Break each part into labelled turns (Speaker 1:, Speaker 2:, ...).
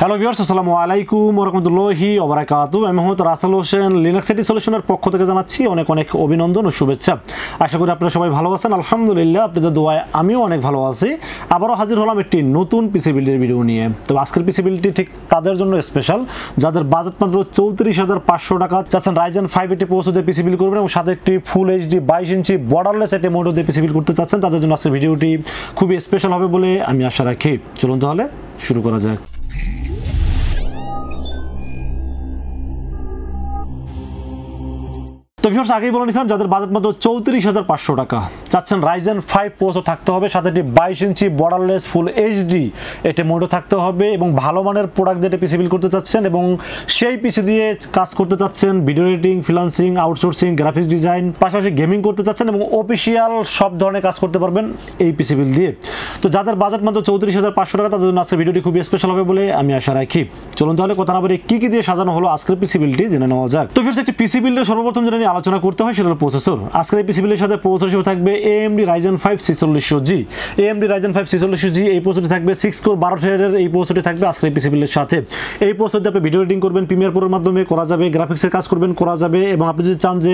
Speaker 1: Hello viewers, আসসালামু আলাইকুম ওয়া রাহমাতুল্লাহি ওয়া বারাকাতুহু। আমি মোহাম্মদ রাসেল হোসেন লিনাক্স সিটি সলিউশনের পক্ষ থেকে জানাচ্ছি অনেক অনেক অভিনন্দন ও শুভেচ্ছা। আশা করি আপনারা সবাই ভালো আছেন। আলহামদুলিল্লাহ, আপনাদের দোয়ায় আমিও অনেক ভালো আছি। আবারও হাজির হলাম একটি নতুন পিসি বিল্ডের ভিডিও নিয়ে। তো আজকের পিসি বিল্ডটি ঠিক তাদের জন্য স্পেশাল যাদের বাজেট মাত্র 34,500 টাকা, চাচ্ছেন Ryzen 580 প্রসেসর দিয়ে পিসি বিল্ড করবেন এবং সাথে একটি ফুল এইচডি 22 ইঞ্চি বর্ডারলেস একটি মডেল দিয়ে পিসি বিল্ড করতে চাচ্ছেন, তাদের জন্য আজকের ভিডিওটি খুবই স্পেশাল হবে বলে আমি আশা রাখি। চলুন তাহলে শুরু করা যাক। তো ভিউয়ার্স, আগেই বলে নিয়েছিলাম যাদের বাজেট মাত্র 34,500 টাকা, চাচ্ছেন Ryzen 5 প্রসেসর থাকতে হবে, সাথে একটি 22 ইঞ্চি বর্ডারলেস ফুল এইচডি একটি মডেল থাকতে হবে এবং ভালো মানের প্রোডাক্ট দিয়ে পিসি বিল্ড করতে চাচ্ছেন এবং সেই পিসি দিয়ে কাজ করতে চাচ্ছেন, video editing, freelancing, outsourcing, graphics design, পাশাপাশি গেমিং করতে চাচ্ছেন এবং অফিসিয়াল সব ধরনের কাজ করতে পারবেন এই পিসি বিল্ড দিয়ে। তো যাদের বাজেট মাত্র 34,500 টাকা, তাদের জন্য আজকের ভিডিওটি খুবই স্পেশাল হবে বলে আমি আশা রাখি। চলুন তাহলে কথা না বলে কি কি দিয়ে সাজানো হলো আজকের পিসি বিল্ডটি জেনে নেওয়া যাক। তো ভিউয়ার্স, একটি পিসি বিল্ডের সর্বপ্রথম যেটা নিয়ে আলোচনা করতে হয় সেটা হলো প্রসেসর। আজকের এই পিসি বিল্ডের সাথে প্রসেসর হিসেবে থাকবে AMD Ryzen 5 4600G। AMD Ryzen 5 4600G এই প্রসেসরটি থাকবে 6 কোর 12 থ্রেডের এই প্রসেসরটি থাকবে আজকের এই পিসি বিল্ডের সাথে। এই প্রসেসর দিয়ে আপনি ভিডিও এডিটিং করবেন, প্রিমিয়ার প্রোর মাধ্যমে করা যাবে, গ্রাফিক্সের কাজ করবেন করা যাবে এবং আপনি যদি চান যে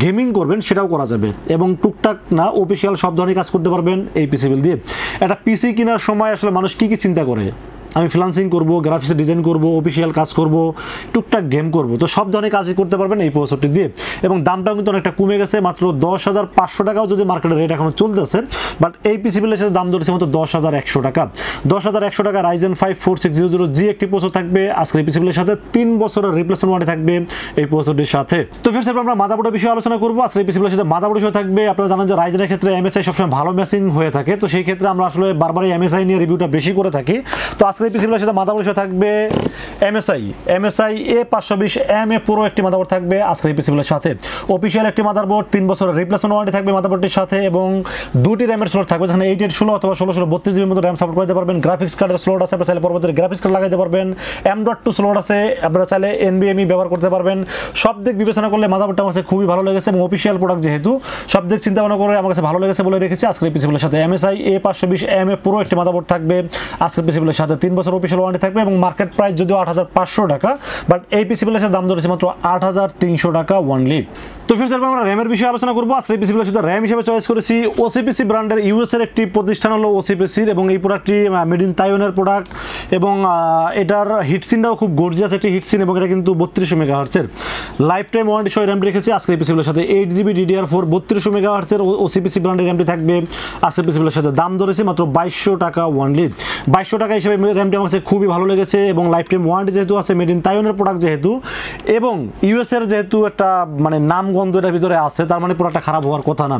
Speaker 1: গেমিং করবেন সেটাও করা যাবে এবং টুকটাক না অফিসিয়াল সব ধরনের কাজ করতে পারবেন এই পিসি বিল্ড দিয়ে। একটা পিসি কেনার সময় আসলে মানুষ কি কি চিন্তা করে, আমি ফ্রিল্যান্সিং করব, গ্রাফিক্সের ডিজাইন করব, অফিসিয়াল কাজ করব, টুকটাক গেম করব, তো সব ধরনের কাজই করতে পারবেন এই প্রসেসরটি দিয়ে। এবং দামটাও কিন্তু অনেকটা কমে গেছে, মাত্র 10,500 টাকাও যদি মার্কেটের রেট এখনো চলতেছে, বাট এই পিসি বিল্ডের সাথে দাম ধরেছে মাত্র 10,100 টাকা। 10,100 টাকা Ryzen 5 4600G একটি প্রসেসর থাকবে আজকের এই পিসি বিল্ডের সাথে, 3 বছরের রিপ্লেসমেন্ট ওয়ারেন্টি থাকবে এই প্রসেসরটির সাথে। তো ফির আমরা মাদারবোর্ডের বিষয়ে আলোচনা করব। আজকের এই পিসি বিল্ডের সাথে মাদারবোর্ড হিসেবে থাকবে, আপনারা জানেন যে রাইজেনের ক্ষেত্রে MSI সবসময় ভালো ম্যাচিং হয়ে থাকে, তো সেই ক্ষেত্রে আমরা আসলে বারবারই MSI নিয়ে রিভিউটা বেশি করে থাকি। তো আজকের এই পিসি বিল্ডের সাথে মাদারবোর্ড থাকবে MSI A520M-A Pro একটি মাদারবোর্ড থাকবে আজকের এই পিসি বিল্ডের সাথে। অফিশিয়াল একটি মাদারবোর্ড, 3 বছরের রিপ্লেসমেন্ট ওয়ারেন্টি থাকবে মাদারবোর্ডটির সাথে এবং দুটি র্যামের স্লট থাকবে, যেখানে 8816 অথবা 1632 মতো র্যাম সাপোর্ট করতে পারবেন। গ্রাফিক্স কার্ডের স্লট আছে, আপনারা চাইলে পরবর্তীতে গ্রাফিক্স কার্ড লাগাইতে পারবেন। M.2 স্লট আছে, আপনারা চাইলে NVMe ব্যবহার করতে পারবেন। সব দিক বিবেচনা করলে মাদারবোর্ডটা আমার কাছে খুবই ভালো লেগেছে এবং অফিশিয়াল প্রোডাক্ট যেহেতু সব দিক চিন্তা ভাবনা করে আমার কাছে ভালো লেগেছে বলে রেখেছি আজকের এই পিসি বিল্ডের সাথে। MSI A520M-A Pro একটি মাদারবোর্ড থাকবে আজকের পিসি বিল্ডের সাথে, 3 বছর অফিশিয়াল ওয়ারেন্টি থাকবে এবং মার্কেট প্রাইস যদিও 8,500 টাকা, বাট এই পিসি বিল্ডের দাম ধরেছে মাত্র 8,300 টাকা অনলি। তো ফির আমরা র্যামের বিষয়ে আলোচনা করবো। আজকে এই পিসি বিল্ডের সাথে র্যাম হিসেবে চয়েস করেছি OCPC ব্র্যান্ডের ইউএস এর একটি প্রতিষ্ঠান হলো OCPC এবং এই প্রোডাক্টটি মেড ইন তাইওয়ানের প্রোডাক্ট এবং এটার হিটসিনটাও খুব গর্জিয়াস একটি হিটসিন এবং এটা কিন্তু 3200 মেগাহার্টজের লাইফ টাইম ওয়ারেন্টি সহ র্যাম রেখেছি আজকে এই পিসি বিল্ডের সাথে। 8GB DDR4 3200 মেগাহার্টজের OCPC ব্র্যান্ডের র্যামটি থাকবে আজকে পিসি বিল্ডের সাথে, দাম ধরেছে মাত্র 2200 টাকা অনলি। 2200 টাকা হিসেবে র্যামটি আমার কাছে খুবই ভালো লেগেছে এবং লাইফ টাইম ওয়ারেন্টি যেহেতু আছে, মেড ইন তাইওয়ানের প্রোডাক্ট যেহেতু এবং ইউএস এর যেহেতু একটা মানে নামগন্ধ এটার ভিতরে আছে, তার মানে পুরোটা খারাপ হওয়ার কথা না।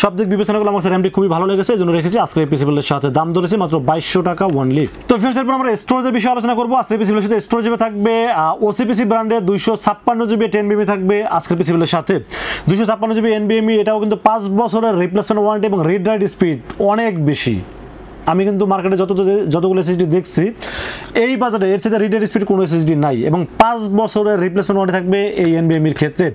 Speaker 1: সব দিক বিবেচনা করলে আমার কাছে র্যামটি খুবই ভালো লেগেছে, এই জন্য রেখেছি আজকে এই পিসি বিল্ডের সাথে, দাম ধরেছে মাত্র 2200 টাকা অনলি। তো ফ্রেন্ডস, এরপর আমরা স্টোরেজের বিষয়ে আলোচনা করবো। আজকে পিসি বিল্ডের সাথে স্টোরেজ থাকবে OCPC ব্র্যান্ডের 256GB 10BB থাকবে আজকের পিসি বিল্ডের সাথে। 256GB NVMe, এটাও কিন্তু 5 বছরের রিপ্লেসমেন্ট ওয়ারেন্টি এবং রিড রাইট স্পিড অনেক বেশি। আমি কিন্তু মার্কেটে যতগুলো SSD দেখছি এই বাজারে এর সাথে রিডের স্পিড কোনো SSD নাই এবং 5 বছরের রিপ্লেসমেন্ট ওয়ারেন্টি থাকবে এই NVMe এর ক্ষেত্রে।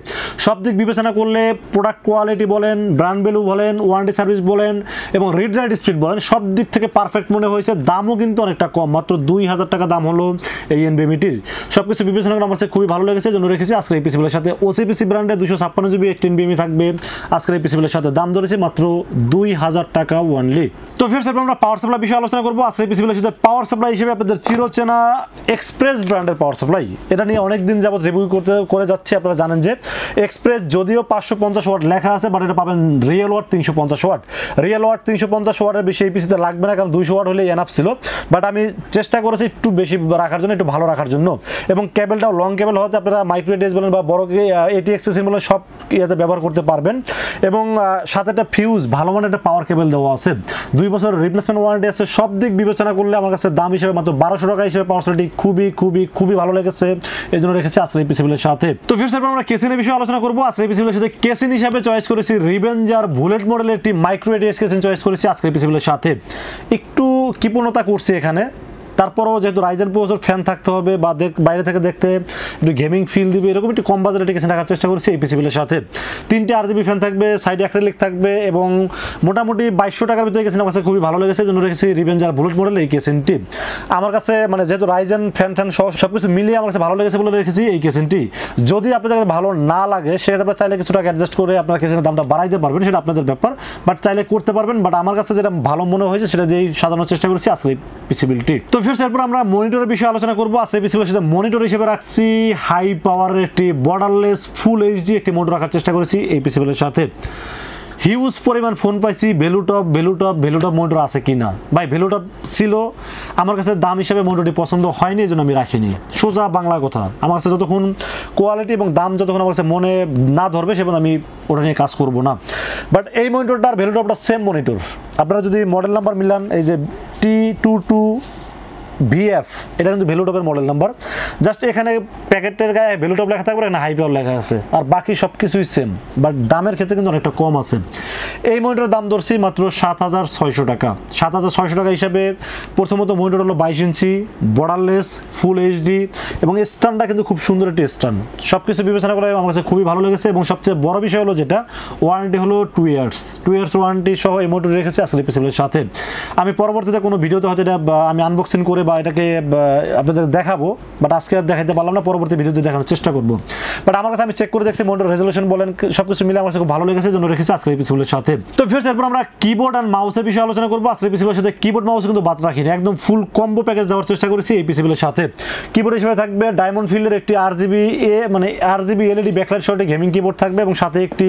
Speaker 1: সব দিক বিবেচনা করলে প্রোডাক্ট কোয়ালিটি বলেন, ব্র্যান্ড ভ্যালু বলেন, ওয়ারেন্টি সার্ভিস বলেন এবং রিড রাইট স্পিড বলেন, সব দিক থেকে পারফেক্ট মনে হয়েছে। দামও কিন্তু অনেকটা কম, মাত্র 2000 টাকা দাম হলো এই NVMe-টির। সব কিছু বিবেচনা করে আমার কাছে খুবই ভালো লেগেছে, জন্য রেখেছি আজকের এই পিসি বিল্ডের সাথে। OCPC ব্র্যান্ডের 256GB 10BB থাকবে আজকের এই পিসি বিল্ডের সাথে, দাম ধরেছে মাত্র 2000 টাকা অনলি। তো ফির আমরা পাওয়ার সাপ্লাই বিষয়ে আলোচনা করবো। আজকে পিসি বিল্ডের সাথে পাওয়ার সাপ্লাই হিসেবে আপনাদের চিরচেনা এক্সপ্রেস ব্র্যান্ডের পাওয়ার সাপ্লাই, এটা নিয়ে অনেকদিন যাবত রিভিউ করে যাচ্ছে। আপনারা জানেন যে এক্সপ্রেস যদিও 550 ওয়াট লেখা আছে, বাট এটা পাবেন real watt 350 watt. Real watt 350 ওয়াটের বেশি এই পিসিতে লাগবে না, কারণ 200 ওয়াট হলে এনাফ ছিল, বাট আমি চেষ্টা করেছি একটু বেশি রাখার জন্য, একটু ভালো রাখার জন্য। এবং কেবলটাও লং কেবল হতে আপনারা মাইক্রো এডিএস বলেন বা বড় ATX বলেন সব ইয়াতে ব্যবহার করতে পারবেন এবং সাথে একটা ফিউজ ভালো মানের একটা পাওয়ার কেবল দেওয়া আছে, 2 বছরের রিপ্লেসমেন্ট ওয়ারেন্টি আছে। সব দিক বিবেচনা করলে আমার কাছে দাম হিসেবে মাত্র 1200 টাকা হিসেবে পাওয়ার সাপ্লাইটি খুবই ভালো লেগেছে, এই জন্য রেখেছি আজকের এই পিসি বিল্ডের সাথে। তো ফিরছে আমরা কেসিনের বিষয়ে আলোচনা করবো। আজকের এই পিসি বিল্ডের সাথে কেসিন হিসাবে চয়েস করেছি রিভেঞ্জার বুলেট মডেলের একটি মাইক্রো এডিএস কেসিন চয়েস করেছি আজকের এই পিসি বিল্ডের সাথে। একটু কৃপণতা করছি এখানে, তারপরও যেহেতু রাইজেন প্রসেসর ফ্যান থাকতে হবে বা বাইরে থেকে দেখতে একটু গেমিং ফিল দিবে, এরকম একটি কম বাজেটের কেসিং রাখার চেষ্টা করছি এই পিসিবিলের সাথে। 3টে RGB ফ্যান থাকবে, সাইডে অ্যাক্রিলিক থাকবে এবং মোটামুটি 2200 টাকার ভিতরে কেসিং আমার কাছে খুবই ভালো লেগেছে, জন্য রেখেছি রিভেঞ্জার বুলেট মডেল এই কেসিংটি। আমার কাছে মানে যেহেতু রাইজেন ফ্যান সহ সবকিছু মিলিয়ে আমার কাছে ভালো লেগেছে বলে রেখেছি এই কেসিংটি। যদি আপনাদের কাছে ভালো না লাগে সেক্ষেত্রে আপনারা চাইলে কিছু টাকা অ্যাডজাস্ট করে আপনার কেসিংয়ের দামটা বাড়াইতে পারবেন, সেটা আপনাদের ব্যাপার, বাট চাইলে করতে পারবেন। বাট আমার কাছে যেটা ভালো মনে হয়েছে সেটা দিয়েই সাজানোর চেষ্টা করছি আজকে এই পিসিবিলটি। তো ফিরছে এরপর আমরা মনিটরের বিষয়ে আলোচনা করবো। আজকে পিসিবিলের সাথে মনিটর হিসেবে রাখছি হাই পাওয়ারের একটি বর্ডারলেস ফুল এইচডি একটি মনিটর রাখার চেষ্টা করেছি এই পিসিবিলের সাথে। হিউজ পরিমাণ ফোন পাইছি ভ্যালুটপ মনিটর আছে কিনা। ভাই ভ্যালুটপ ছিল, আমার কাছে দাম হিসাবে মনিটরটি পছন্দ হয়নি, এই জন্য আমি রাখিনি। সোজা বাংলা কথা, আমার কাছে যতক্ষণ কোয়ালিটি এবং দাম যতক্ষণ আমার কাছে মনে না ধরবে সেখানে আমি ওটা নিয়ে কাজ করব না। বাট এই মনিটরটা আর ভ্যালুটপটা সেম মনিটর। আপনারা যদি মডেল নাম্বার মিলান, এই যে T22VF, এটা কিন্তু ভ্যালুটপের মডেল নাম্বার। জাস্ট এখানে প্যাকেটের গায়ে ভ্যালুটপ লেখা থাকবে, এখানে হাই পাওয়ার লেখা আছে, আর বাকি সব কিছুই সেম, বাট দামের ক্ষেত্রে কিন্তু অনেকটা কম আছে। এই মনিটরের দাম ধরছি মাত্র 7600 টাকা। 7600 টাকা হিসাবে প্রথমত মনিটর হলো 22 ইঞ্চি বর্ডারলেস ফুল এইচডি এবং স্ট্যান্ডটা কিন্তু খুব সুন্দর একটি স্ট্যান্ড। সব কিছু বিবেচনা করে আমার কাছে খুবই ভালো লেগেছে এবং সবচেয়ে বড় বিষয় হলো যেটা ওয়ারেন্টি হলো 2 ইয়ার্স ওয়ারেন্টি সহ এই মনিটর রেখেছি আসলে পিসিবিলের সাথে। আমি পরবর্তীতে কোনো ভিডিওতে হয়তো এটা আমি আনবক্সিং করে বা এটাকে আপনাদের দেখাবো, বাট আজকে আর দেখাতে পারলাম না, পরবর্তী ভিডিওতে দেখানোর চেষ্টা করবো। বাট আমার কাছে আমি চেক করে দেখছি মনিটর রেজলিউশন বলেন সবকিছু মিলে আমার কাছে খুব ভালো লেগেছে, জন্য রেখেছি আজকে এই পিসিবিলের সাথে। তো ফিরছে এরপর আমরা কিবোর্ড আর মাউসের বিষয়ে আলোচনা করবো। আজকে পিসিবিলের সাথে কিবোর্ড মাউস কিন্তু বাদ রাখিনি, একদম ফুল কম্বো প্যাকেজ দেওয়ার চেষ্টা করেছি এই পিসিবিলের সাথে। কিবোর্ড হিসেবে থাকবে ডায়মন্ড ফিল্ডের একটি RGB LED ব্যাকলাইট সহ গেমিং কিবোর্ড থাকবে এবং সাথে একটি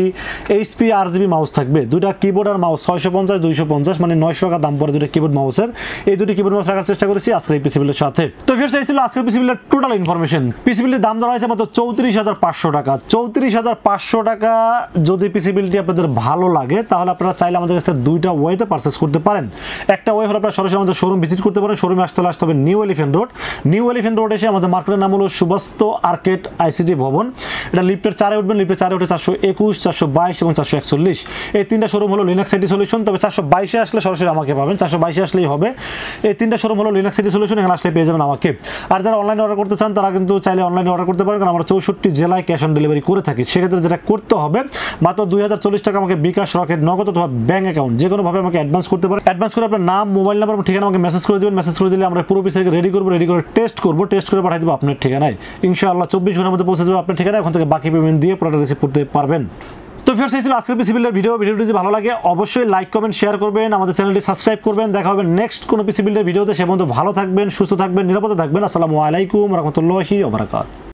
Speaker 1: HP RGB মাউস থাকবে। দুইটা কিবোর্ড আর মাউস 650 250 মানে 900 টাকা দাম পড়ে দুটো কিবোর্ড মাউসের। এই দুটি কিবোর্ড মাউস রাখার চেষ্টা করেছি আজকে এই পিসিবিলের সাথে। তো ফিরছে এই ছিল আজকের পিসিবিলের টোটাল ইনফরমেশন। পিসিবিলের দাম ধরা হয়েছে মাত্র 34500 টাকা। 34500 টাকা যদি পিসিবিলটি আপনাদের ভালো লাগে তাহলে আপনারা চাইলে আমাদের কাছে দুইটা ওয়েতে পারচেজ করতে পারেন। একটা ওয়ে হলো আপনারা সরাসরি আমাদের শোরুম ভিজিট করতে পারেন। শোরুমে আসতে হবে নিউ এলিফ্যান্ট রোড এসে আমাদের মার্কেটের নাম হলো সুবাস্তু আর্কেড ICT ভবন। এটা লিফটের 4-এ উঠবেন, লিফটের 4-এ উঠে 421 422 এবং 441 এই তিনটা শোরুম হলো লিনাক্স সিটি সলিউশন। তবে 422-এ আসলে সরাসরি আমাকে পাবেন, 422-এ আসলেই হবে। এই তিনটা শোরুম হলো লিনাক্স সিটি সলিউশন, এখানে আসলে পেয়ে যাবেন আমাকে। আর যারা অনলাইনে অর্ডার করতে চান তারা কিন্তু চাইলে অনলাইনে অর্ডার করতে পারেন, কারণ আমরা 64 জেলায় ক্যাশ অন ডেলিভারি করে থাকি। সেক্ষেত্রে যেটা করতে হবে মাত্র 2040 টাকা আমাকে বিকাশ, রকেট, নগদ অথবা ব্যাংক অ্যাকাউন্ট যে কোনোভাবে আমাকে অ্যাডভান্স করতে পারেন। অ্যাডভান্স করে আপনার নাম, মোবাইল নাম্বার এবং ঠিকানা আমাকে মেসেজ করে দেবেন। মেসেজ করে দিলে আমরা পুরো পিসিকে রেডি করে টেস্ট করে পাঠিয়ে দেবো আপনার ঠিকানায়। ইনশাআল্লাহ 24 ঘন্টার মধ্যে পৌঁছে যাবে আপনার ঠিকানায়। এখন থেকে বাকি পেমেন্ট দিয়ে প্রোডাক্ট রিসিভ করতে পারবেন। তো ফিরস এই ছিল আজকের পিসিবিলের ভিডিওটি যদি ভালো লাগে অবশ্যই লাইক কমেন্ট শেয়ার করবেন, আমাদের চ্যানেলটি সাবস্ক্রাইব করবেন। দেখা হবে নেক্সট কোনো পিসিবিলের ভিডিওতে। সে পর্যন্ত ভালো থাকবেন, সুস্থ থাকবেন, নিরাপদে থাকবেন। আসসালামু আলাইকুম ওয়া রাহমাতুল্লাহি ওয়া বারাকাতুহু।